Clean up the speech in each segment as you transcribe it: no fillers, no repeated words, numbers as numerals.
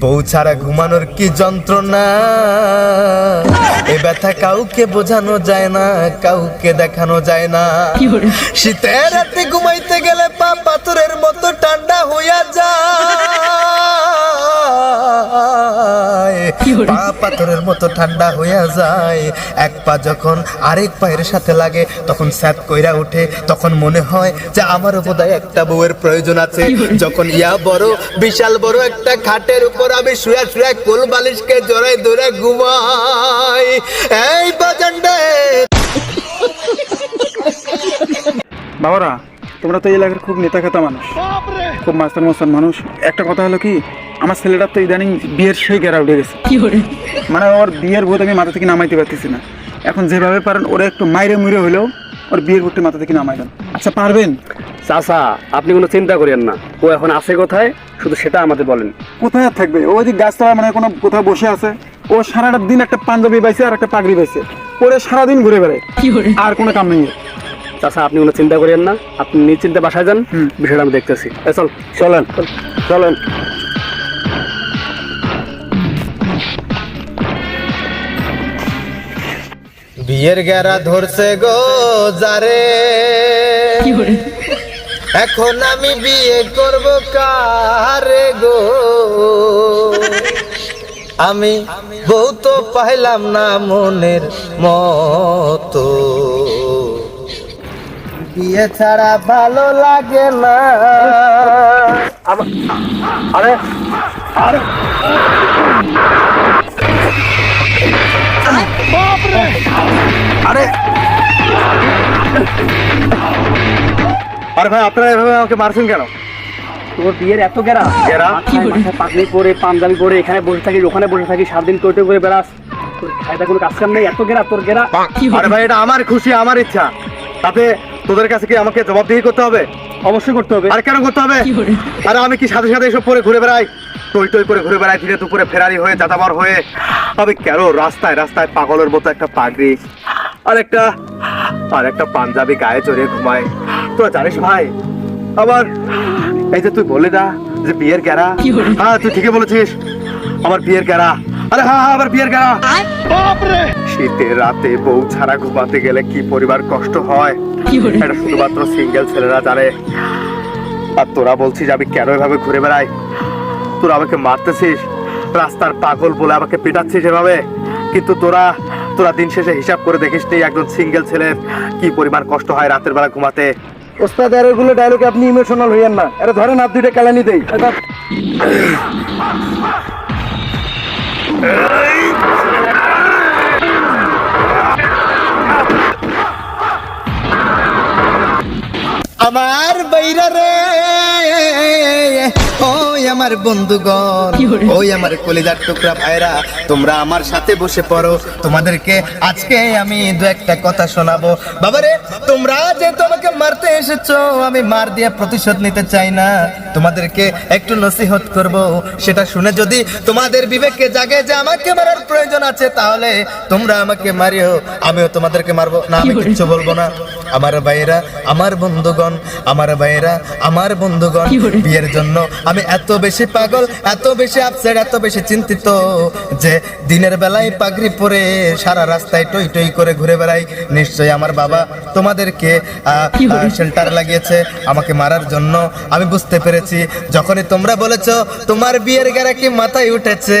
বউ ছাড়া ঘুমানোর কি যন্ত্রণা, এ ব্যথা কাউকে বোঝানো যায় না, কাউকে দেখানো যায় না। শীতের রাতে ঘুমাইতে গেলে পা পাথরের মতো ঠান্ডা হইয়া যায়, পা পাথরের মতো ঠান্ডা হইয়া যায়। এক পা যখন আরেক পায়ের সাথে লাগে তখন স্যাত কইরা ওঠে, তখন মনে হয় যে আমারও বোধহয় একটা বউয়ের প্রয়োজন আছে। যখন ইয়া বড় বিশাল বড় একটা খাটের উপর আমি শুয়া শুয়া কোল বালিশকে জড়াই ধরে ঘুমাই। এই বাজানডে বাবারা, তোমরা তো এই এলাকার খুব নেতা খেতা মানুষ, খুব মাস্টার মাস্টার মানুষ। একটা কথা হলো কি, আমার ছেলেটার তো ইদানিং বিয়ের সেই গেরা উঠে গেছে। মানে ওর বিয়ের ভূত আমি মাথা থেকে নামাইতে পারতেছি না। এখন যেভাবে পারেন ওরা একটু মাইরে মুড়ে হলেও ওর বিয়ের ভূতটা মাথা থেকে নামাই দেন। আচ্ছা পারবেন? চাচা, আপনি কোনো চিন্তা করেন না, ও এখন আছে কোথায় শুধু সেটা আমাদের বলেন। কোথায় আর থাকবে? ও যদি গাছতলায় মানে কোনো কোথাও বসে আছে, ও সারাটা দিন একটা পাঞ্জাবি পাইছে আর একটা পাগড়ি পাইছে, পরে সারাদিন ঘুরে বেড়ায়, আর কোনো কাম নেই। চাচা আপনি কোনো চিন্তা করেন না, আপনি নিশ্চিন্তে বাসায় যান, বিষয়টা আমি দেখতেছি। চল চলেন চলেন। বিয়ের গেরা ধরছে গো যারে, এখন আমি বিয়ে করব কারে গো, আমি বউ তো পাইলাম না মনের মতো, বিয়ে ছাড়া ভালো লাগে না। আরে আরে আরে আরে ভাই, আপনারা এভাবে আমাকে মারছেন কেন? তোর বিয়ের এত গেরা পাগড়ি পরে পাঞ্জাবি পরে এখানে বসে থাকিস, ওখানে বসে থাকিস, সারাদিন টোটো করে বেড়াস, তোর খায়দা কোনো কাজ কাম নেই, এত গেরা তোর গেরা। আরে ভাই, এটা আমার খুশি, আমার ইচ্ছা, তাতে তোদের কাছে কি আমাকে জবাবদিহি করতে হবে? অবশ্যই করতে হবে। আর কেন করতে হবে? আরে আমি কি সাথে সাথে এসব পরে ঘুরে বেড়াই, টই টই করে ঘুরে বেড়াই, ধীরে দুপুরে ফেরারি হয়ে যাতাবার হয়ে, আমি কেন রাস্তায় রাস্তায় পাগলের মতো একটা পাগড়ি আর একটা পাঞ্জাবি গায়ে চড়িয়ে ঘুমাই? তোরা জানিস ভাই, আবার এই যে তুই বললি না যে বিয়ের গেরা, হ্যাঁ তুই ঠিকই বলেছিস, আমার বিয়ের গেরা। আরে হ্যাঁ হ্যাঁ, আমার বিয়ের গেরা। শীতের রাতে বউ ছাড়া ঘুমাতে গেলে কি পরিবার কষ্ট হয় এটা শুধুমাত্র সিঙ্গেল ছেলেরা জানে। আর তোরা বলছিস আমি কেন এভাবে ঘুরে বেড়াই? তোরা আমাকে মারতেছিস, রাস্তার পাগল বলে আমাকে পেটাচ্ছিস এভাবে, কিন্তু তোরা দিন শেষে হিসাব করে দেখিস নি একজন সিঙ্গেল ছেলের কি পরিমাণ কষ্ট হয় রাতের বেলা ঘুমাতে। ওস্তাদ, আর এগুলো ডায়লগে আপনি ইমোশনাল হইয়েন না। আরে ধরেন হাত দুইটা কেলানি দেই। আমার বাইরা রে, ওই আমার বন্ধুগণ, ওই আমার কলিজার টুকরা ভাইরা, তোমরা আমার সাথে বসে পড়ো। তোমাদেরকে আজকে আমি দু একটা কথা শোনাবো। বাবারে, তোমরা যে তোমাকে মারতে এসেছো, আমি মার দিয়ে প্রতিশোধ নিতে চাই না, তোমাদেরকে একটু নসিহত করব। সেটা শুনে যদি তোমাদের বিবেকে জাগে যে আমাকে মারার প্রয়োজন আছে, তাহলে তোমরা আমাকে মারিও, আমিও তোমাদেরকে মারবো না, আমি কিচ্ছু বলবো না। আমার ভাইরা, আমার বন্ধুগণ, আমার ভাইরা, আমার বন্ধুগণ, বিয়ের জন্য আমি এত বেশি পাগল, এত বেশি আপসেট, এত বেশি চিন্তিত যে দিনের বেলায় পাগড়ি পরে সারা রাস্তায় টই টই করে ঘুরে বেড়াই। নিশ্চয়ই আমার বাবা তোমাদেরকে শেল্টার লাগিয়েছে আমাকে মারার জন্য। আমি বুঝতে পেরেছি, যখনই তোমরা বলেছো তোমার বিয়ের গেরা কি মাথায় উঠেছে,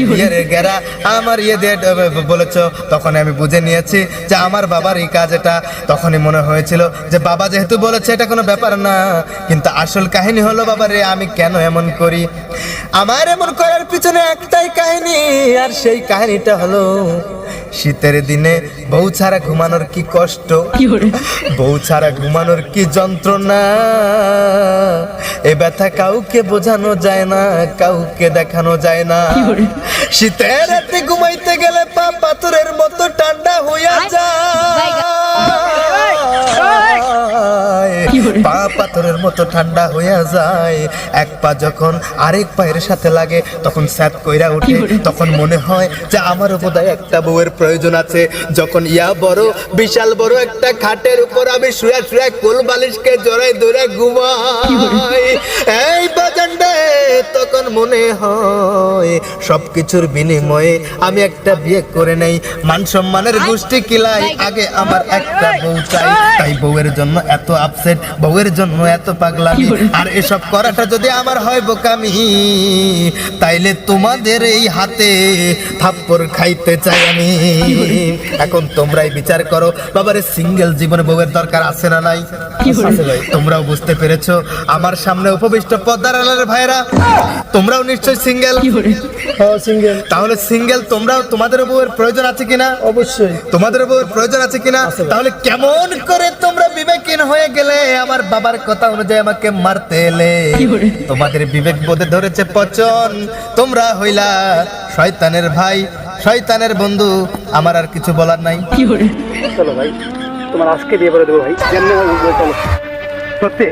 বিয়ের গেরা আমার ইয়ে দিয়ে বলেছো, তখন আমি বুঝে নিয়েছি যে আমার বাবার এই কাজ এটা। তখনই মনে হয়েছিল যে বাবা যেহেতু বলেছে এটা কোনো ব্যাপার না, কিন্তু আসল কাহিনী হলো বাবারে আমি কেন এমন করি। আমার এমন করার পিছনে একটাই কাহিনী, আর সেই কাহিনীটা হলো শীতের দিনে বউ ছাড়া ঘুমানোর কি কষ্ট, বউ ছাড়া ঘুমানোর কি যন্ত্রণা, এ ব্যথা কাউকে বোঝানো যায় না, কাউকে দেখানো যায় না। শীতের রাতে ঘুমাইতে গেলে পা পাথরের মতো ঠান্ডা হইয়া যায়, পা পাথরের মতো ঠান্ডা হইয়া যায়। এক পা যখন আরেক পায়ের সাথে লাগে তখন স্যাত কইরা ওঠে, তখন মনে হয় যে আমারও বোধহয় একটা বউয়ের প্রয়োজন আছে। যখন ইয়া বড় বিশাল বড় একটা খাটের উপর আমি শুয়া শুয়া কোল বালিশকে জড়াই ধরে ঘুমাই। এই বাজানডে তখন মনে হয় সবকিছুর বিনিময়ে আমি একটা বিয়ে করে নেই, মান সম্মানের গোষ্ঠী কিলাই, আগে আমার একটা বউ চাই। তাই বউয়ের জন্য এত আপসেট, বউয়ের জন্য এত পাগলামি, আর এসব করাটা যদি আমার হয় বোকামি, তাইলে তোমাদের এই হাতে থাপ্পড় খাইতে চাই আমি। এখন তোমরাই বিচার করো, বাবারে সিঙ্গেল জীবনে বউয়ের দরকার আছে না নাই? আছে ভাই। তোমরাও বুঝতে পেরেছো, আমার সামনে উপবিষ্ট পদ্মার আলালের ভাইরা, তোমরাও নিশ্চয়ই সিঙ্গেল। সিঙ্গেল। তাহলে সিঙ্গেল তোমরাও, তোমাদের বউয়ের প্রয়োজন আছে কিনা? অবশ্যই। তোমাদের বউয়ের প্রয়োজন আছে কিনা? তাহলে কেমন করে তোমরা বিবেকহীন হয়ে গেলে, আমার বাবার কথা অনুযায়ী আমাকে মারতে এলে? তোমাদের বিবেক বোধে ধরেছে পচন, তোমরা হইলা শয়তানের ভাই, শয়তানের বন্ধু, আমার আর কিছু বলার নাই। চলো ভাই, তোমার আজকে বিয়ে করে দেবো ভাই, যেমনি হয় বুঝবে, চলো। সত্যি?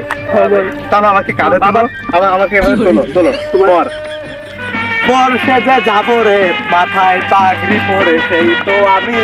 তাহলে আমাকে কাঁধে তুলো, আমাকে এভাবে তোলো, তোলো পর পর সেজে যাবো রে, মাথায় পাগড়ি পরে সেই তো আমি।